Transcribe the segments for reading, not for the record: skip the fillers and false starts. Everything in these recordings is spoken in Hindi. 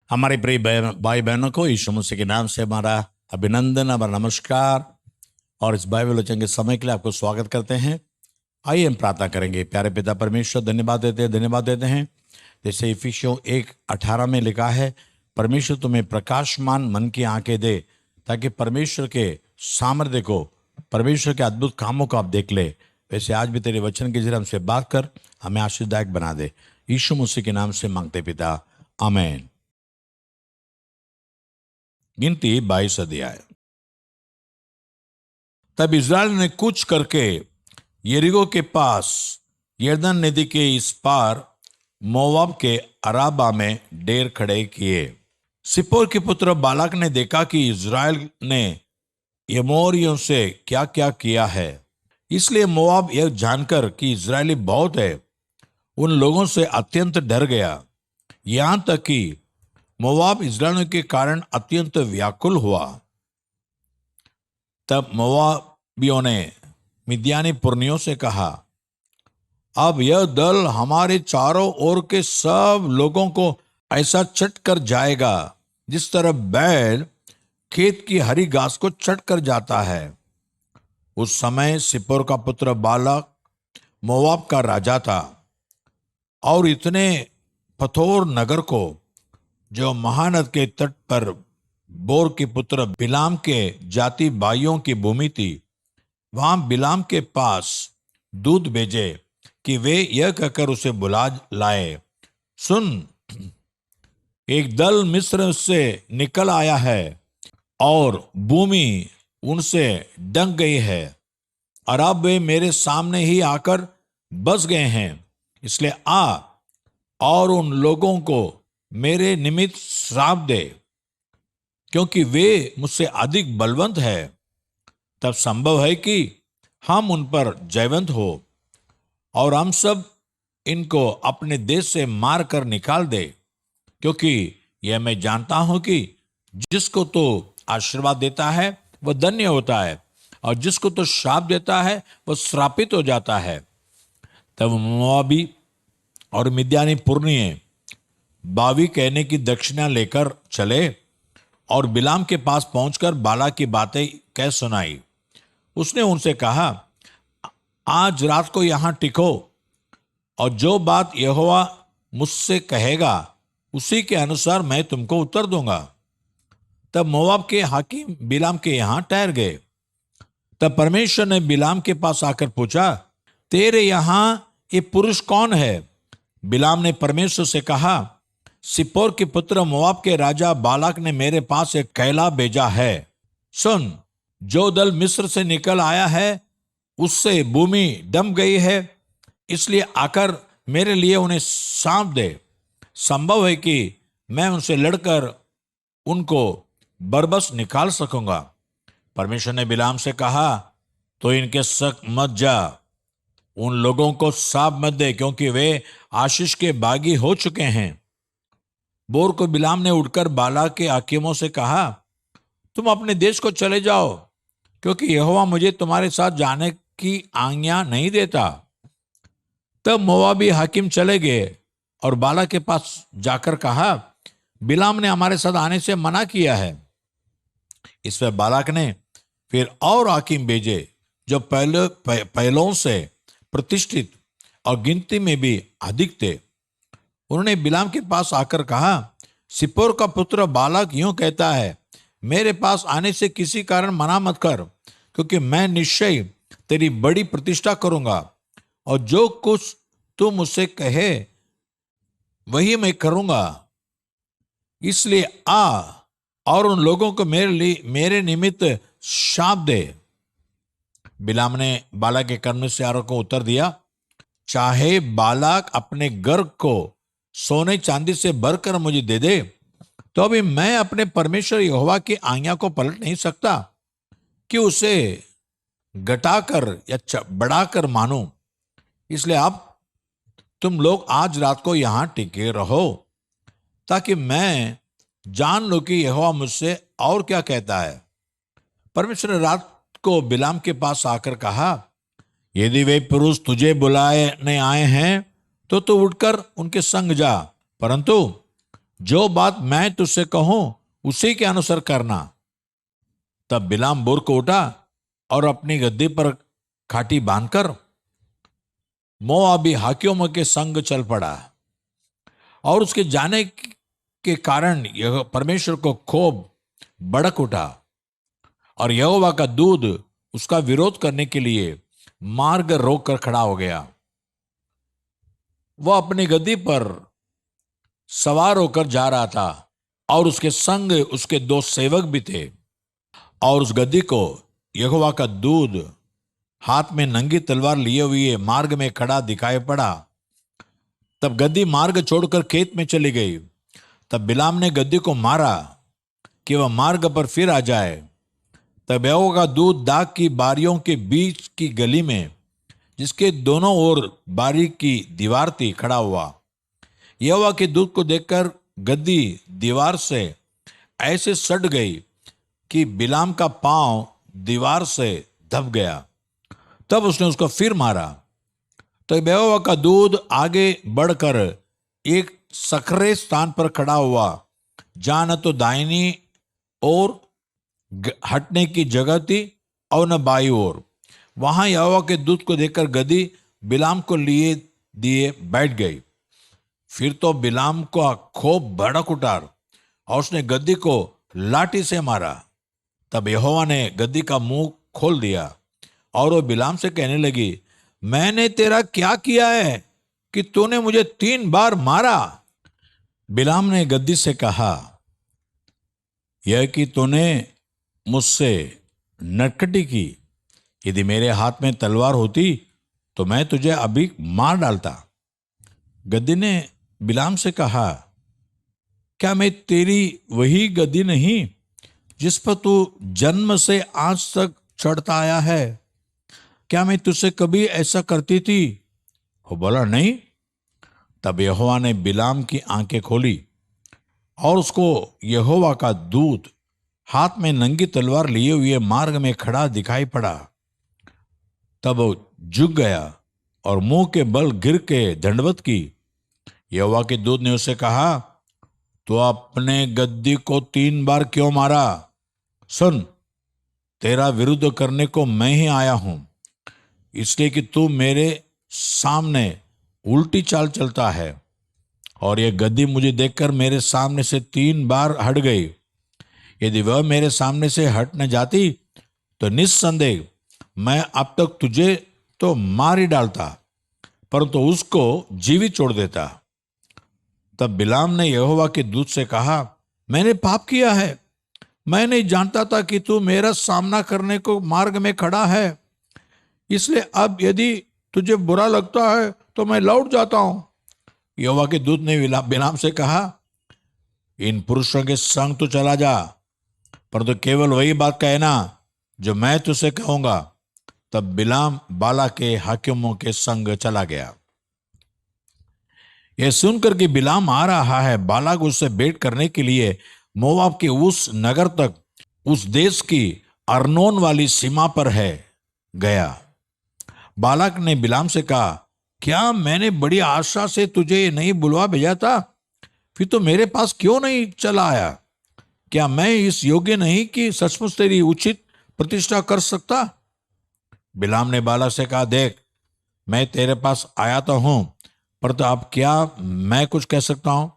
हमारे प्रिय भाई बहनों को यीशु मसीह के नाम से हमारा अभिनंदन, हमारा नमस्कार और इस बाइबल वचन के समय के लिए आपको स्वागत करते हैं। आइए हम प्रार्थना करेंगे। प्यारे पिता परमेश्वर, धन्यवाद देते हैं। जैसे इफिसियों 1:18 में लिखा है, परमेश्वर तुम्हें प्रकाशमान मन की आंखें दे ताकि परमेश्वर के सामर्थ्य को, परमेश्वर के अद्भुत कामों को आप देख ले। वैसे आज भी तेरे वचन के जरिए हमसे बात कर, हमें आशीर्वाददायक बना दे। यीशु मसीह के नाम से मांगते पिता, आमीन। गिनती 22 अध्याय। तब इज़राइल ने कूच करके यरीहो के पास यरदन नदी के इस पार मोआब के अराबा में डेर खड़े किए। सिप्पोर के पुत्र बालाक ने देखा कि इज़राइल ने एमोरियों से क्या क्या किया है, इसलिए मोआब यह जानकर कि इज़राइली बहुत है, उन लोगों से अत्यंत डर गया। यहां तक कि मोआब इज़राइलियों के कारण अत्यंत व्याकुल हुआ। तब मोआबियों ने मिद्यानी पुरनियों से कहा, अब यह दल हमारे चारों ओर के सब लोगों को ऐसा चट कर जाएगा जिस तरह बैल खेत की हरी घास को चट कर जाता है। उस समय सिप्पोर का पुत्र बालाक मोआब का राजा था और इतने पथोर नगर को, जो महानद के तट पर बोर के पुत्र बिलाम के जाति भाइयों की भूमि थी, वहां बिलाम के पास दूत भेजे कि वे यह कहकर उसे बुला लाए, सुन, एक दल मिस्र से निकल आया है और भूमि उनसे दंग गई है और अब वे मेरे सामने ही आकर बस गए हैं। इसलिए आ और उन लोगों को मेरे निमित्त श्राप दे, क्योंकि वे मुझसे अधिक बलवंत है। तब संभव है कि हम उन पर जयवंत हो और हम सब इनको अपने देश से मार कर निकाल दे, क्योंकि यह मैं जानता हूं कि जिसको तो आशीर्वाद देता है वह धन्य होता है और जिसको तो श्राप देता है वह श्रापित हो जाता है। तब मोआबी और मिद्यानी पुरनिये बावी कहने की दक्षिणा लेकर चले और बिलाम के पास पहुंचकर बाला की बातें कह सुनाई। उसने उनसे कहा, आज रात को यहां टिको और जो बात यहोवा मुझसे कहेगा उसी के अनुसार मैं तुमको उत्तर दूंगा। तब मोआब के हाकिम बिलाम के यहां ठहर गए। तब परमेश्वर ने बिलाम के पास आकर पूछा, तेरे यहां ये पुरुष कौन है? बिलाम ने परमेश्वर से कहा, सिप्पोर के पुत्र मोआब के राजा बालाक ने मेरे पास एक कहला भेजा है। सुन, जो दल मिस्र से निकल आया है उससे भूमि दम गई है, इसलिए आकर मेरे लिए उन्हें सौंप दे। संभव है कि मैं उनसे लड़कर उनको बरबस निकाल सकूंगा। परमेश्वर ने बिलाम से कहा, तो इनके संग मत जा, उन लोगों को साप मत दे, क्योंकि वे आशीष के बागी हो चुके हैं। बोर को बिलाम ने उठकर बाला के हाकिमों से कहा, तुम अपने देश को चले जाओ, क्योंकि यहोवा मुझे तुम्हारे साथ जाने की आज्ञा नहीं देता। तब मोआबी हाकिम चले गए और बाला के पास जाकर कहा, बिलाम ने हमारे साथ आने से मना किया है। इस पर बालाक ने फिर और हाकिम भेजे जो पहलों से प्रतिष्ठित और गिनती में भी अधिक थे। उन्होंने बिलाम के पास आकर कहा, सिप्पोर का पुत्र बालाक यूं कहता है, मेरे पास आने से किसी कारण मना मत कर, क्योंकि मैं निश्चय तेरी बड़ी प्रतिष्ठा करूंगा और जो कुछ तू मुझसे कहे वही मैं करूंगा। इसलिए आ और उन लोगों को मेरे निमित्त शाप दे। बिलाम ने बालाक के कर्मचारियों को उत्तर दिया, चाहे बालाक अपने गर्भ को सोने चांदी से भरकर मुझे दे दे, तो अभी मैं अपने परमेश्वर यहोवा की आज्ञा को पलट नहीं सकता कि उसे घटाकर या बढ़ाकर मानूं। इसलिए अब तुम लोग आज रात को यहां टिके रहो, ताकि मैं जान लो कि यहोवा मुझसे और क्या कहता है। परमेश्वर ने रात को बिलाम के पास आकर कहा, यदि वे पुरुष तुझे बुलाने आए हैं तो तू उठकर उनके संग जा, परंतु जो बात मैं तुझसे कहूं उसी के अनुसार करना। तब बिलाम बुर को उठा और अपनी गद्दी पर खाटी बांधकर मोआबी हाकियों के संग चल पड़ा। और उसके जाने के कारण यह परमेश्वर को खूब भड़क उठा और यहोवा का दूत उसका विरोध करने के लिए मार्ग रोककर खड़ा हो गया। वह अपनी गद्दी पर सवार होकर जा रहा था और उसके संग उसके दो सेवक भी थे। और उस गद्दी को यहोवा का दूत हाथ में नंगी तलवार लिए हुए मार्ग में खड़ा दिखाई पड़ा। तब गद्दी मार्ग छोड़कर खेत में चली गई। तब बिलाम ने गद्दी को मारा कि वह मार्ग पर फिर आ जाए। तब यहोवा का दूत दाख की बारियों के बीच की गली में, जिसके दोनों ओर बारी की दीवार थी, खड़ा हुआ। यहोवा के दूत को देखकर गद्दी दीवार से ऐसे सट गई कि बिलाम का पांव दीवार से दब गया। तब उसने उसको फिर मारा। तो यहोवा का दूत आगे बढ़कर एक सखरे स्थान पर खड़ा हुआ, जहां न तो दाहिनी ओर हटने की जगह थी और न बाई ओर। वहां यहोवा के दूत को देखकर गद्दी बिलाम को लिए दिए बैठ गई। फिर तो बिलाम को खूब भड़क उठा और उसने गद्दी को लाठी से मारा। तब यहोवा ने गद्दी का मुंह खोल दिया और वो बिलाम से कहने लगी, मैंने तेरा क्या किया है कि तूने मुझे 3 बार मारा? बिलाम ने गद्दी से कहा, यह कि तूने मुझसे नटखटी की। यदि मेरे हाथ में तलवार होती तो मैं तुझे अभी मार डालता। गद्दी ने बिलाम से कहा, क्या मैं तेरी वही गद्दी नहीं जिस पर तू जन्म से आज तक चढ़ता आया है? क्या मैं तुझसे कभी ऐसा करती थी? वो बोला, नहीं। तब यहोवा ने बिलाम की आंखें खोली और उसको यहोवा का दूत हाथ में नंगी तलवार लिए हुए मार्ग में खड़ा दिखाई पड़ा। तब वो झुक गया और मुंह के बल गिर के दंडवत की। यहोवा के दूत ने उसे कहा, तो अपने गद्दी को 3 बार क्यों मारा? सुन, तेरा विरुद्ध करने को मैं ही आया हूं, इसलिए कि तू मेरे सामने उल्टी चाल चलता है। और यह गद्दी मुझे देखकर मेरे सामने से 3 बार हट गई। यदि वह मेरे सामने से हट न जाती तो निस्संदेह मैं अब तक तुझे तो मार ही डालता, परंतु उसको जीवित छोड़ देता। तब बिलाम ने यहोवा के दूत से कहा, मैंने पाप किया है। मैं नहीं जानता था कि तू मेरा सामना करने को मार्ग में खड़ा है। इसलिए अब यदि तुझे बुरा लगता है तो मैं लौट जाता हूं। यहोवा के दूत ने बिलाम से कहा, इन पुरुषों के संग तो चला जा, परंतु केवल वही बात कहना जो मैं तुझसे कहूंगा। तब बिलाम बाला के हाकिमों के संग चला गया। यह सुनकर कि बिलाम आ रहा है, बालाक उससे भेंट करने के लिए मोआब के उस नगर तक, उस देश की अर्नोन वाली सीमा पर है, गया। बालाक ने बिलाम से कहा, क्या मैंने बड़ी आशा से तुझे नहीं बुलवा भेजा था? फिर तो मेरे पास क्यों नहीं चला आया? क्या मैं इस योग्य नहीं कि सचमुच तेरी उचित प्रतिष्ठा कर सकता? बिलाम ने बालाक से कहा, देख, मैं तेरे पास आया तो हूं, पर तो अब क्या मैं कुछ कह सकता हूं?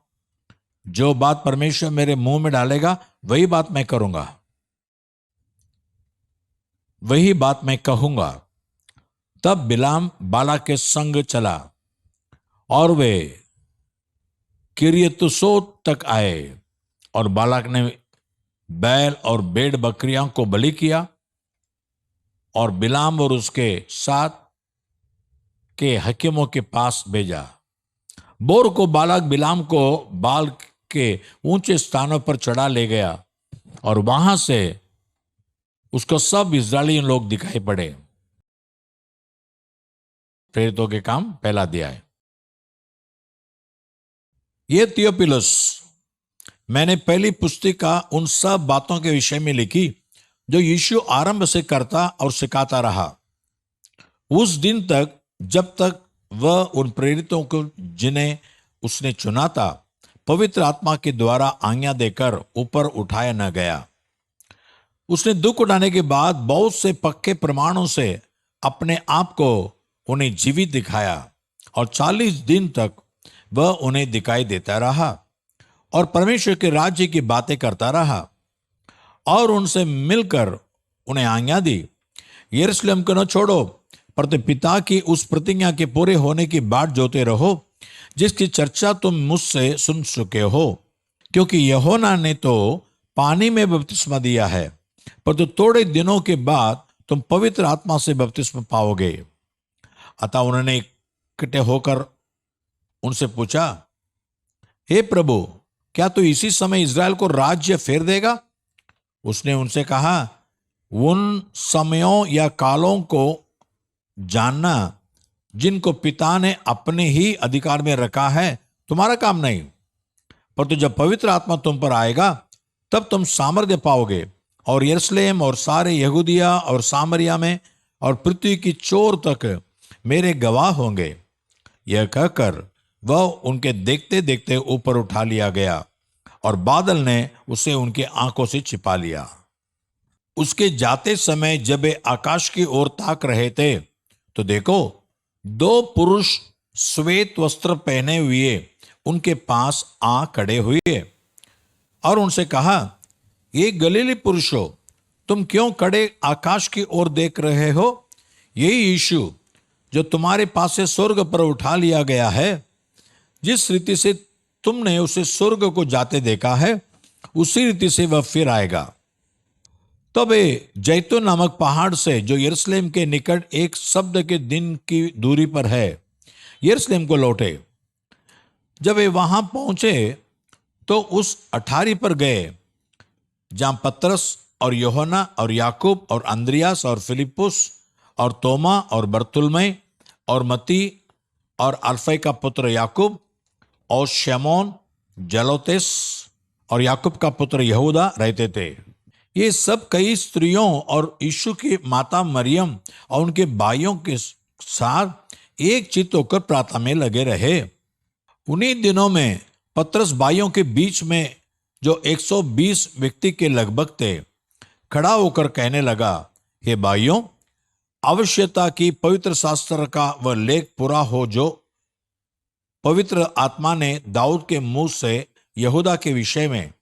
जो बात परमेश्वर मेरे मुंह में डालेगा वही बात मैं करूंगा, वही बात मैं कहूंगा। तब बिलाम बालाक के संग चला और वे किरियतुसोत तक आए। और बालाक ने बैल और भेड़ बकरियां को बलि किया और बिलाम और उसके साथ के हकीमों के पास भेजा। बोर को बालाक बिलाम को बाल के ऊंचे स्थानों पर चढ़ा ले गया और वहां से उसको सब इस्राएली लोग दिखाई पड़े। प्रेरितों के काम 1 अध्याय। ये थियोपिलस, मैंने पहली पुस्तिका उन सब बातों के विषय में लिखी जो यीशु आरंभ से करता और सिखाता रहा, उस दिन तक जब तक वह उन प्रेरितों को जिन्हें उसने चुना था पवित्र आत्मा के द्वारा आज्ञा देकर ऊपर उठाया न गया। उसने दुख उठाने के बाद बहुत से पक्के प्रमाणों से अपने आप को उन्हें जीवित दिखाया और 40 दिन तक वह उन्हें दिखाई देता रहा और परमेश्वर के राज्य की बातें करता रहा और उनसे मिलकर उन्हें आज्ञा दी, यरूशलेम को न छोड़ो, परंतु पिता की उस प्रतिज्ञा के पूरे होने की बाट जोते रहो जिसकी चर्चा तुम मुझसे सुन चुके हो। क्योंकि यूहन्ना ने तो पानी में बपतिस्मा दिया है, परंतु थोड़े दिनों के बाद तुम पवित्र आत्मा से बपतिस्मा पाओगे। अतः उन्होंने इकट्ठे होकर उनसे पूछा, हे प्रभु, क्या तू इसी समय इज़राइल को राज्य फेर देगा? उसने उनसे कहा, उन समयों या कालों को जानना जिनको पिता ने अपने ही अधिकार में रखा है तुम्हारा काम नहीं, परंतु जब पवित्र आत्मा तुम पर आएगा तब तुम सामर्थ्य पाओगे और यरूशलेम और सारे यहूदिया और सामरिया में और पृथ्वी की चोर तक मेरे गवाह होंगे। यह कहकर वह उनके देखते देखते ऊपर उठा लिया गया और बादल ने उसे उनकी आंखों से छिपा लिया। उसके जाते समय जब वे आकाश की ओर ताक रहे थे तो देखो, 2 पुरुष श्वेत वस्त्र पहने हुए उनके पास आ खड़े हुए और उनसे कहा, ये गलीली पुरुषों, तुम क्यों खड़े आकाश की ओर देख रहे हो? यही यीशु जो तुम्हारे पास से स्वर्ग पर उठा लिया गया है, जिस रीति से तुमने उसे स्वर्ग को जाते देखा है, उसी रीति से वह फिर आएगा। तब जैतून नामक पहाड़ से जो यरूशलेम के निकट एक शब्द के दिन की दूरी पर है, यरूशलेम को लौटे। जब वे वहां पहुंचे तो उस अठारी पर गए जहां पतरस और यूहन्ना और याकूब और अंद्रियास और फिलिप्पुस और तोमा और बरतुल्मै और मती और अल्फै का पुत्र याकूब और शमौन जलोतेस और याकूब का पुत्र यहूदा रहते थे। ये सब कई स्त्रियों और यीशु की माता मरियम और उनके भाइयों के साथ एक चित्त होकर प्रार्थना में लगे रहे। उन्हीं दिनों में पतरस भाइयों के बीच में जो 120 व्यक्ति के लगभग थे खड़ा होकर कहने लगा, हे भाइयों, आवश्यकता की पवित्र शास्त्र का वह लेख पूरा हो जो पवित्र आत्मा ने दाऊद के मुंह से यहूदा के विषय में,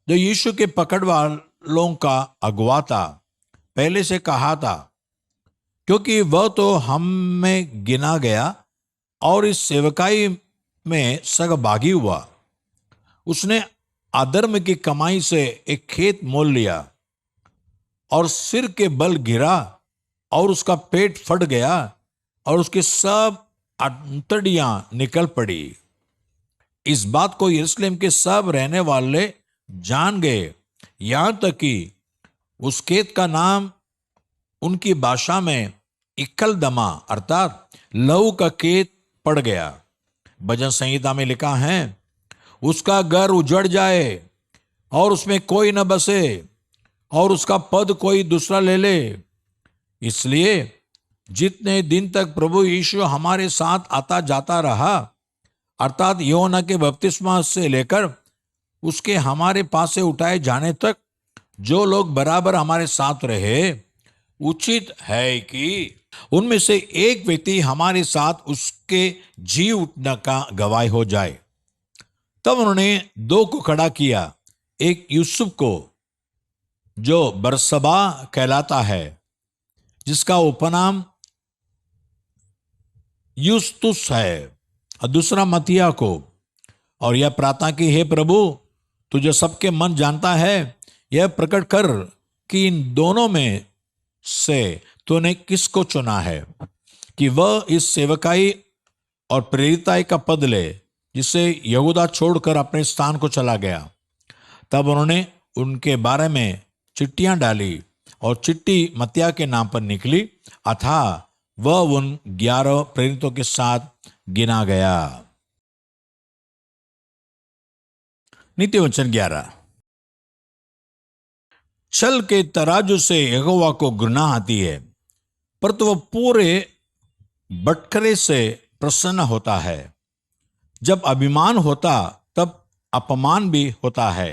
जो यीशु के पकड़ वालों का अगुवा था, पहले से कहा था, क्योंकि वह तो हम में गिना गया और इस सेवकाई में सहभागी हुआ। उसने अधर्म की कमाई से एक खेत मोल लिया और सिर के बल गिरा और उसका पेट फट गया और उसके सब अंतड़ियां निकल पड़ी। इस बात को यरूशलेम के सब रहने वाले जान गए, यहां तक कि उस खेत का नाम उनकी भाषा में इक्कलदमा अर्थात लहू का खेत पड़ गया। भजन संहिता में लिखा है, उसका घर उजड़ जाए और उसमें कोई न बसे और उसका पद कोई दूसरा ले ले। इसलिए जितने दिन तक प्रभु यीशु हमारे साथ आता जाता रहा, अर्थात यूहन्ना के बपतिस्मा से लेकर उसके हमारे पास से उठाए जाने तक जो लोग बराबर हमारे साथ रहे, उचित है कि उनमें से एक व्यक्ति हमारे साथ उसके जी उठने का गवाह हो जाए। तब उन्होंने 2 को खड़ा किया, एक यूसुफ को जो बरसबा कहलाता है, जिसका उपनाम यूस्तुस है, और दूसरा मतिया को, और यह प्रार्थना की, हे प्रभु, तुझे सबके मन जानता है, यह प्रकट कर कि इन दोनों में से तूने किसको चुना है कि वह इस सेवकाई और प्रेरिताई का पद ले, जिसे यहूदा छोड़कर अपने स्थान को चला गया। तब उन्होंने उनके बारे में चिट्ठियां डाली और चिट्ठी मत्तिया के नाम पर निकली, अतः वह उन 11 प्रेरितों के साथ गिना गया। नीति वचन 11। छल के तराजू से यहोवा को घृणा आती है, परंतु वह पूरे बटखरे से प्रसन्न होता है। जब अभिमान होता तब अपमान भी होता है,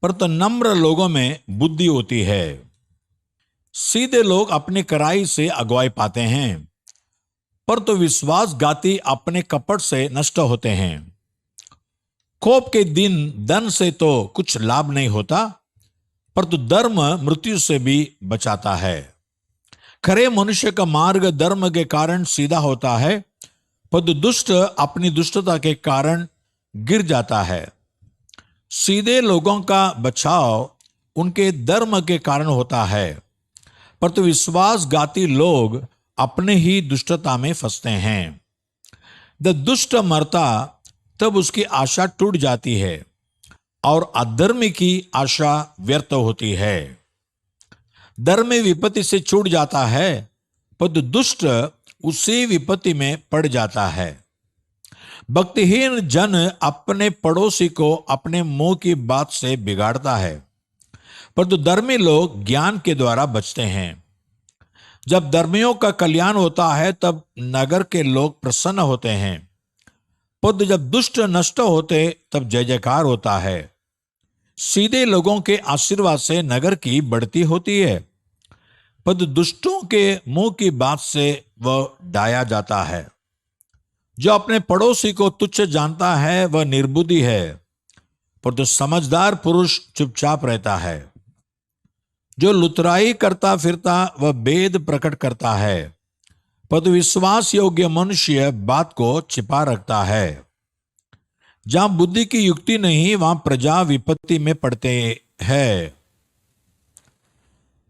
परंतु नम्र लोगों में बुद्धि होती है। सीधे लोग अपनी कड़ाई से अगुवाई पाते हैं, परंतु विश्वासघाती अपने कपट से नष्ट होते हैं। कोप के दिन धन से तो कुछ लाभ नहीं होता, परंतु धर्म मृत्यु से भी बचाता है। खरे मनुष्य का मार्ग धर्म के कारण सीधा होता है, परंतु दुष्ट अपनी दुष्टता के कारण गिर जाता है। सीधे लोगों का बचाव उनके धर्म के कारण होता है, परंतु विश्वासघाती लोग अपने ही दुष्टता में फंसते हैं। द दुष्ट मरता तब उसकी आशा टूट जाती है और अधर्मी की आशा व्यर्थ होती है। धर्मी विपत्ति से छूट जाता है, परंतु दुष्ट उसी विपत्ति में पड़ जाता है। भक्तिहीन जन अपने पड़ोसी को अपने मुंह की बात से बिगाड़ता है, परंतु धर्मी लोग ज्ञान के द्वारा बचते हैं। जब धर्मियों का कल्याण होता है तब नगर के लोग प्रसन्न होते हैं, परंतु जब दुष्ट नष्ट होते तब जय जयकार होता है। सीधे लोगों के आशीर्वाद से नगर की बढ़ती होती है, परंतु दुष्टों के मुंह की बात से वह डाया जाता है। जो अपने पड़ोसी को तुच्छ जानता है वह निर्बुद्धि है, परंतु समझदार पुरुष चुपचाप रहता है। जो लुतराई करता फिरता वह भेद प्रकट करता है, परंतु विश्वास योग्य मनुष्य बात को छिपा रखता है। जहां बुद्धि की युक्ति नहीं वहां प्रजा विपत्ति में पड़ते हैं,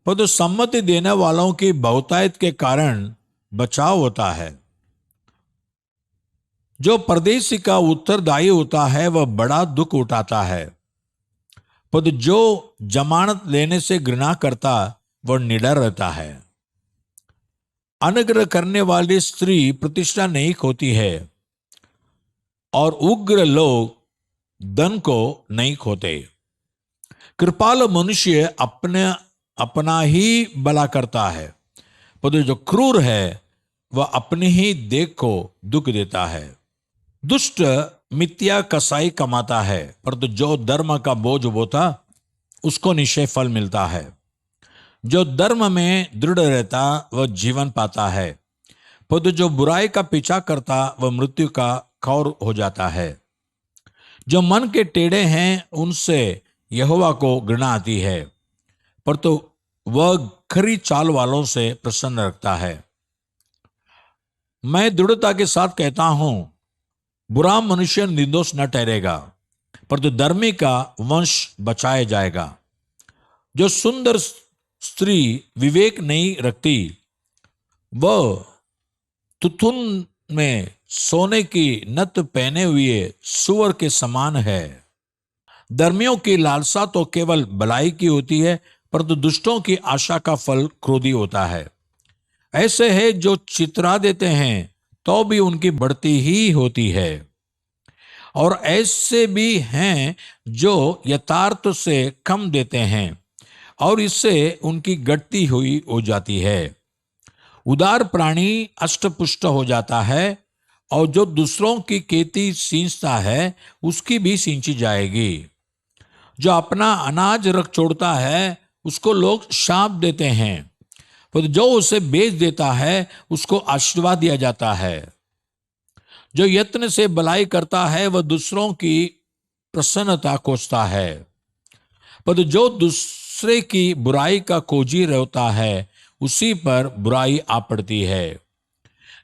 परंतु सम्मति देने वालों की बहुतायत के कारण बचाव होता है। जो परदेशी का उत्तरदायी होता है वह बड़ा दुख उठाता है, परंतु जो जमानत लेने से घृणा करता वह निडर रहता है। अनुग्रह करने वाली स्त्री प्रतिष्ठा नहीं खोती है और उग्र लोग धन को नहीं खोते। कृपालु मनुष्य अपना ही भला करता है, परंतु जो क्रूर है वह अपनी ही देख को दुख देता है। दुष्ट मिथ्या कसाई कमाता है, परंतु जो धर्म का बोझ बोता उसको निश्चय फल मिलता है। जो धर्म में दृढ़ रहता वह जीवन पाता है, परंतु जो बुराई का पीछा करता वह मृत्यु का खौर हो जाता है। जो मन के टेढ़े हैं उनसे यहोवा को घृणा आती है, परंतु वह खरी चाल वालों से प्रसन्न रखता है। मैं दृढ़ता के साथ कहता हूं, बुरा मनुष्य निर्दोष न ठहरेगा, परंतु धर्मी का वंश बचाया जाएगा। जो सुंदर स्त्री विवेक नहीं रखती वह तुथुन में सोने की नत पहने हुए सुअर के समान है। धर्मियों की लालसा तो केवल भलाई की होती है, परंतु दुष्टों की आशा का फल क्रोधी होता है। ऐसे है जो चितरा देते हैं तो भी उनकी बढ़ती ही होती है, और ऐसे भी हैं जो यथार्थ से कम देते हैं और इससे उनकी घटती हुई हो जाती है। उदार प्राणी अष्टपुष्ट हो जाता है और जो दूसरों की खेती सींचता है उसकी भी सींची जाएगी। जो अपना अनाज रख छोड़ता है उसको लोग शाप देते हैं, पर जो उसे बेच देता है उसको आशीर्वाद दिया जाता है। जो यत्न से भलाई करता है वह दूसरों की प्रसन्नता खोजता है, पर जो दूसरे की बुराई का खोजी रहता है उसी पर बुराई आ पड़ती है।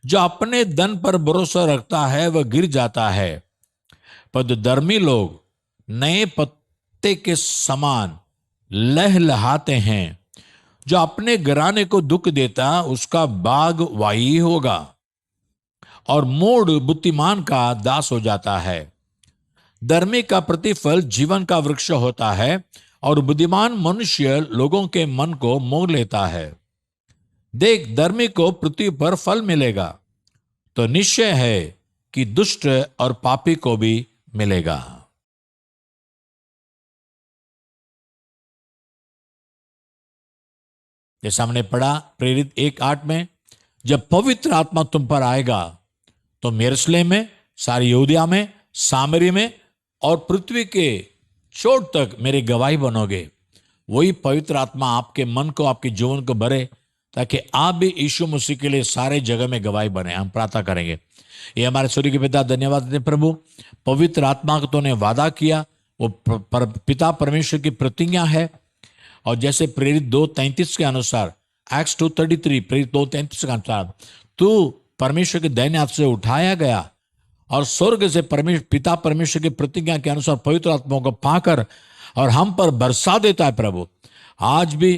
जो अपने धन पर भरोसा रखता है वह गिर जाता है, पर धर्मी लोग नए पत्ते के समान लहलहाते हैं। जो अपने घराने को दुख देता उसका बाग वाही होगा और मूढ़ बुद्धिमान का दास हो जाता है। धर्मी का प्रतिफल जीवन का वृक्ष होता है और बुद्धिमान मनुष्य लोगों के मन को मोह लेता है। देख, धर्मी को पृथ्वी पर फल मिलेगा, तो निश्चय है कि दुष्ट और पापी को भी मिलेगा। जैसा हमने पढ़ा प्रेरित 1:8 में, जब पवित्र आत्मा तुम पर आएगा तो यरूशलेम में, सारी यहूदिया में, सामरी में और पृथ्वी के चोट तक मेरी गवाही बनोगे। वही पवित्र आत्मा आपके मन को, आपके जीवन को भरे, ताकि आप भी यीशु मसीह के लिए सारे जगह में गवाही बने। हम प्रार्थना करेंगे। ये हमारे स्वर्गीय के पिता, धन्यवाद देते प्रभु, पवित्र आत्मा का तूने वादा किया, वो पिता परमेश्वर की प्रतिज्ञा है। और जैसे प्रेरित 2:33 के अनुसार, एक्ट्स 2:33, प्रेरित 2:33 के अनुसार तू परमेश्वर के दाहिने हाथ से उठाया गया और स्वर्ग से पिता परमेश्वर की प्रतिज्ञा के अनुसार पवित्र आत्मा को पाकर और हम पर बरसा देता है प्रभु। आज भी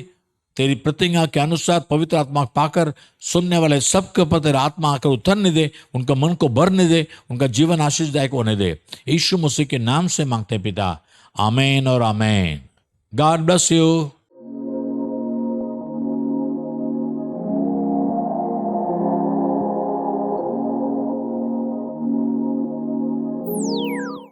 तेरी प्रतिज्ञा के अनुसार पवित्र आत्मा पाकर सुनने वाले सबके ऊपर तेरा आत्मा आकर उतरने दे, उनका मन को भरने दे, उनका जीवन आशीषदायक होने दे। यीशु मसीह के नाम से मांगते पिता, आमीन और आमीन। God bless you.